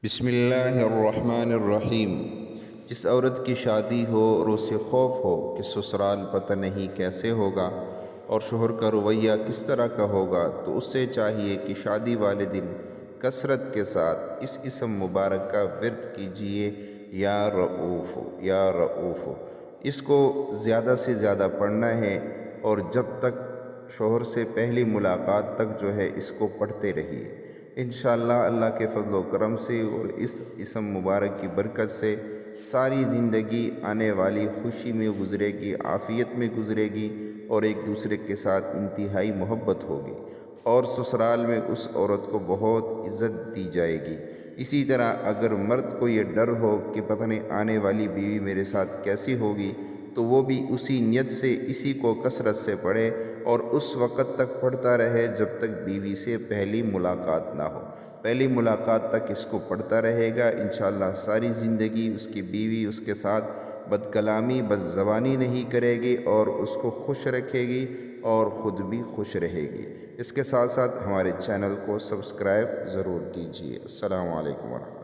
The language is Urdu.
بسم اللہ الرحمن الرحیم۔ جس عورت کی شادی ہو اور اسے خوف ہو کہ سسرال پتہ نہیں کیسے ہوگا اور شوہر کا رویہ کس طرح کا ہوگا، تو اس سے چاہیے کہ شادی والے دن کثرت کے ساتھ اس اسم مبارک کا ورد کیجیے، یا رؤوف یا رؤوف۔ اس کو زیادہ سے زیادہ پڑھنا ہے اور جب تک شوہر سے پہلی ملاقات تک جو ہے اس کو پڑھتے رہیے۔ انشاءاللہ اللہ کے فضل و کرم سے اور اس اسم مبارک کی برکت سے ساری زندگی آنے والی خوشی میں گزرے گی، عافیت میں گزرے گی اور ایک دوسرے کے ساتھ انتہائی محبت ہوگی، اور سسرال میں اس عورت کو بہت عزت دی جائے گی۔ اسی طرح اگر مرد کو یہ ڈر ہو کہ پتہ نہیں آنے والی بیوی میرے ساتھ کیسی ہوگی، تو وہ بھی اسی نیت سے اسی کو کثرت سے پڑھے اور اس وقت تک پڑھتا رہے جب تک بیوی سے پہلی ملاقات نہ ہو۔ پہلی ملاقات تک اس کو پڑھتا رہے گا، انشاءاللہ ساری زندگی اس کی بیوی اس کے ساتھ بد کلامی بد زبانی نہیں کرے گی اور اس کو خوش رکھے گی اور خود بھی خوش رہے گی۔ اس کے ساتھ ساتھ ہمارے چینل کو سبسکرائب ضرور کیجیے۔ السلام علیکم ورحمۃ اللہ۔